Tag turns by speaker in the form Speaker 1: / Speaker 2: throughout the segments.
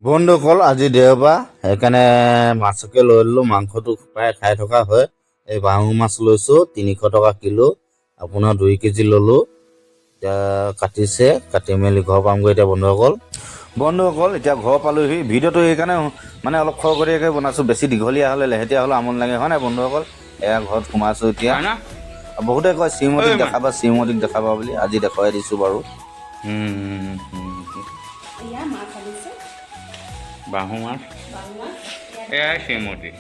Speaker 1: বন্ধুসকল আজি দেওবাৰ সেইকাৰণে মাছকে লৈ ল'লোঁ। মাংসটো প্ৰায় খাই থকা হয়। এই বাহু মাছ লৈছোঁ 300 টকা কিলো, আপোনাৰ 2 কেজি ল'লোঁ। এতিয়া কাটিছে, কাটি মেলি ঘৰ পামগৈ এতিয়া বন্ধুসকল এতিয়া ঘৰ পালোহি। ভিডিঅ'টো সেইকাৰণে মানে অলপ খৰখৰীয়াকৈ বনাইছোঁ, বেছি দীঘলীয়া হ'লে লেহেতীয়া হ'লে আমনি লাগে হয় নাই বন্ধুসকল। এয়া ঘৰত সোমাইছোঁ এতিয়া। বহুতে কয় শ্ৰীমতীক দেখাবা বুলি, আজি দেখুৱাই দিছোঁ বাৰু।
Speaker 2: বাহু মাছ এয়াই শ্ৰীমতী।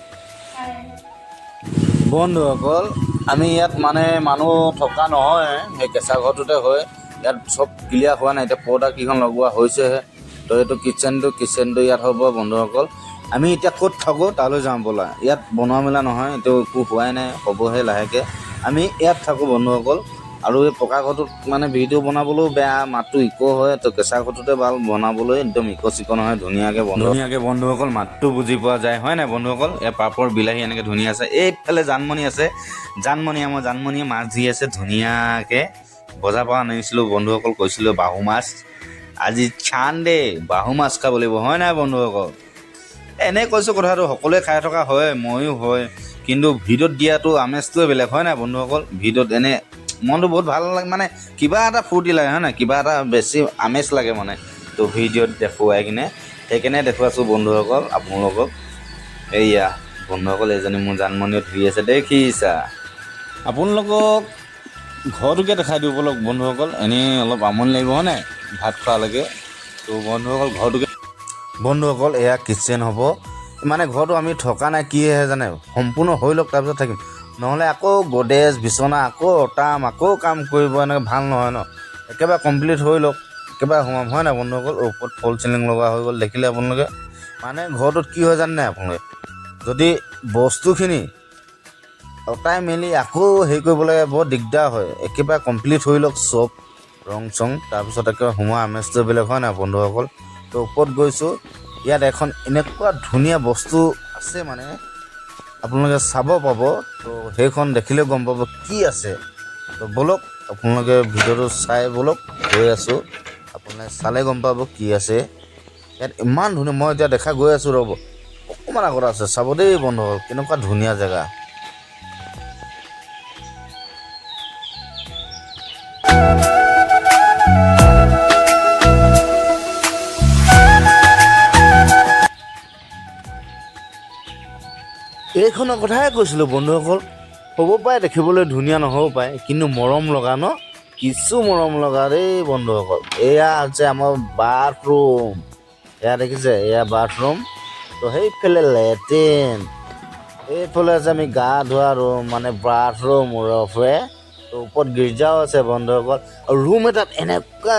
Speaker 1: বন্ধুসকল আমি ইয়াত মানে মানুহ থকা নহয়, সেই কেঁচা ঘৰটোতে হয়। ইয়াত চব ক্লিয়াৰ হোৱা নাই, এতিয়া পৰ্দা কেইখন লগোৱা হৈছেহে। তো এইটো কিটচেনটো ইয়াত হ'ব বন্ধুসকল। আমি এতিয়া ক'ত থাকোঁ তালৈ যাওঁ ব'লা। ইয়াত বনোৱা মেলা নহয়, এইটো একো হোৱাই নাই, হ'বহে লাহেকৈ। আমি ইয়াত থাকোঁ বন্ধুসকল। আৰু এই পকা ঘৰটোত মানে ভিডিঅ' বনাবলৈও বেয়া, মাতটো ইক' হয়। তো কেঁচা ঘৰটোতে ভাল বনাবলৈ, একদম ইক' নহয়, ধুনীয়াকৈ বন্ধুসকল মাতটো বুজি পোৱা যায় হয় নাই বন্ধুসকল। এই পাপৰ বিলাহী এনেকৈ ধুনীয়া আছে। এইফালে জানমণি আছে, জানমণিয়ে মাছ ধৰি আছে ধুনীয়াকৈ। বজাৰ পৰা আনিছিলোঁ বন্ধুসকল, কৈছিলোঁ বাহু মাছ। আজি চানডে বাহু মাছ খাব লাগিব হয় নাই বন্ধুসকল। এনেই কৈছোঁ কথাটো, সকলোৱে খাই থকা হয়, ময়ো হয়, কিন্তু ভিডিঅ'ত দিয়াটো আমেজটোৱে বেলেগ হয় নাই বন্ধুসকল। ভিডিঅ'ত এনে মনটো বহুত ভাল লাগে, মানে কিবা এটা ফূৰ্তি লাগে হয় নাই, কিবা এটা বেছি আমেজ লাগে মানে। তো ভিডিঅ'ত দেখুৱাই কিনে সেইকাৰণে দেখুৱাইছোঁ বন্ধুসকল আপোনালোকক। এইয়া বন্ধুসকল, এজনী মোৰ জানমণিও ধুই আছে দেখিছা। আপোনালোকক ঘৰটোকে দেখাই দিওঁ বলক বন্ধুসকল, এনেই অলপ আমনি লাগিব হয় নাই ভাত খোৱালৈকে। তো বন্ধুসকল এয়া কিটচেন হ'ব। মানে ঘৰটো আমি থকা নাই, কিহে জানে, সম্পূৰ্ণ হৈ লওক তাৰপিছত থাকিম। নহ'লে আকৌ গডেজ বিচনা আকৌ অটাম, আকৌ কাম কৰিব, এনেকৈ ভাল নহয় ন। একেবাৰে কমপ্লিট হৈ লওক, একেবাৰে সোমাম হয় নাই বন্ধুসকল। ওপৰত ফল চিলিং লগোৱা হৈ গ'ল দেখিলে আপোনালোকে। মানে ঘৰটোত কি হয় জানে নাই আপোনালোকে, যদি বস্তুখিনি অটাই মেলি আকৌ হেৰি কৰিব লাগে বৰ দিগদাৰ হয়। একেবাৰে কমপ্লিট হৈ লওক চব ৰং চং, তাৰপিছত একেবাৰে সোমোৱা আমেজটো বেলেগ হয় নাই বন্ধুসকল। তো ওপৰত গৈছোঁ, ইয়াত এখন এনেকুৱা ধুনীয়া বস্তু আছে মানে আপোনালোকে চাব পাব। তো সেইখন দেখিলেও গম পাব কি আছে। তো ব'লক আপোনালোকে ভিডিঅ'টো চাই ব'লক, গৈ আছোঁ। আপোনালোকে চালে গম পাব কি আছে ইয়াত। ইমান ধুনীয়া, মই এতিয়া দেখা গৈ আছোঁ ৰ'ব, অকণমান আগত আছে, চাব দেই বন্ধুসকল, কেনেকুৱা ধুনীয়া জেগা। এইখনৰ কথাই কৈছিলোঁ বন্ধুসকল। হ'ব পাৰে দেখিবলৈ ধুনীয়া নহ'ব পাৰে, কিন্তু মৰম লগা ন, কিছু মৰম লগা দেই বন্ধুসকল। এয়া হৈছে আমাৰ বাথৰুম, এয়া দেখিছে, এয়া বাথৰুম। তো সেইফালে লেট্ৰিন, এইফালে আছে আমি গা ধোৱা ৰুম, মানে বাথৰুম ৰফে। তো ওপৰত গীৰ্জাও আছে বন্ধুসকল। আৰু ৰুম এটাত এনেকুৱা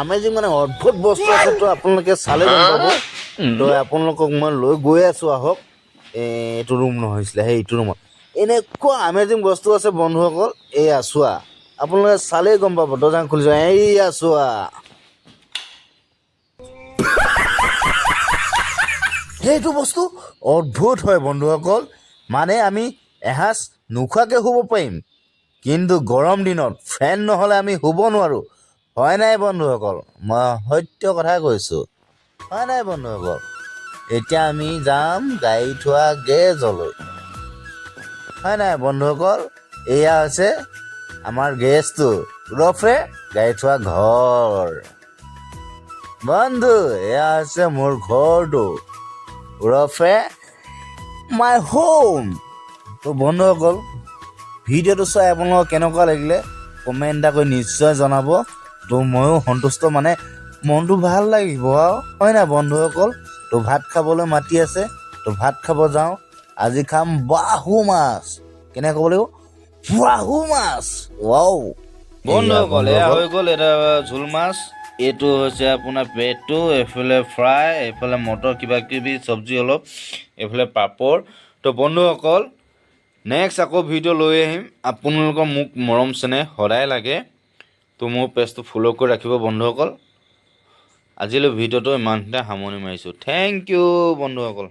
Speaker 1: আমেজিং মানে অদ্ভুত বস্তু আছে। তো আপোনালোকে চালে গম পাব। তো আপোনালোকক মই লৈ গৈ আছোঁ, আহক। এইটো ৰুম নহৈছিলে, সেইটো ৰুমত এনেকুৱা আমেজিং বস্তু আছে বন্ধুসকল। এয়া চোৱা, আপোনালোকে চালেই গম পাব। দৰ্জা খুলিছোঁ, এইয়া চোৱা, সেইটো বস্তু অদ্ভুত হয় বন্ধুসকল। মানে আমি এসাঁজ নোখোৱাকৈ শুব পাৰিম, কিন্তু গৰম দিনত ফেন নহ'লে আমি শুব নোৱাৰোঁ হয় নাই বন্ধুসকল। মই সত্য কথাই কৈছোঁ হয় নাই বন্ধুসকল। এতিয়া আমি যাম গাড়ী থোৱা গেৰেজলৈ হয় নাই বন্ধুসকল। এয়া হৈছে আমাৰ গেৰেজটো, ৰফে গাড়ী থোৱা ঘৰ বন্ধু। এয়া হৈছে মোৰ ঘৰটো, ৰফে মাই হোম। তো বন্ধুসকল ভিডিঅ'টো চাই আপোনালোকৰ কেনেকুৱা লাগিলে কমেণ্ট এটা কৰি নিশ্চয় জনাব। তো ময়ো সন্তুষ্ট, মানে মনটো ভাল লাগিব আৰু হয় নাই বন্ধুসকল। তো ভাত খাবলৈ মাতি আছে, তো ভাত খাব যাওঁ। আজি খাম বাহু মাছ, কেনেকৈ ক'ব লাগিব, বাহু মাছ। ৱাও
Speaker 2: বন্ধুসকল এয়া হৈ গ'ল এটা জোল মাছ। এইটো হৈছে আপোনাৰ পেটটো, এইফালে ফ্ৰাই, এইফালে মটৰ কিবা কিবি চব্জি অলপ, এইফালে পাপৰ। তো বন্ধুসকল নেক্সট আকৌ ভিডিঅ' লৈ আহিম। আপোনালোকৰ মোক মৰম চেনেহ সদায় লাগে। তো মোৰ পেজটো ফ'ল' কৰি ৰাখিব বন্ধুসকল। আজিলৈ ভিডিঅ'টো ইমানতে সামৰণি মাৰিছোঁ। থেংক ইউ বন্ধুসকল।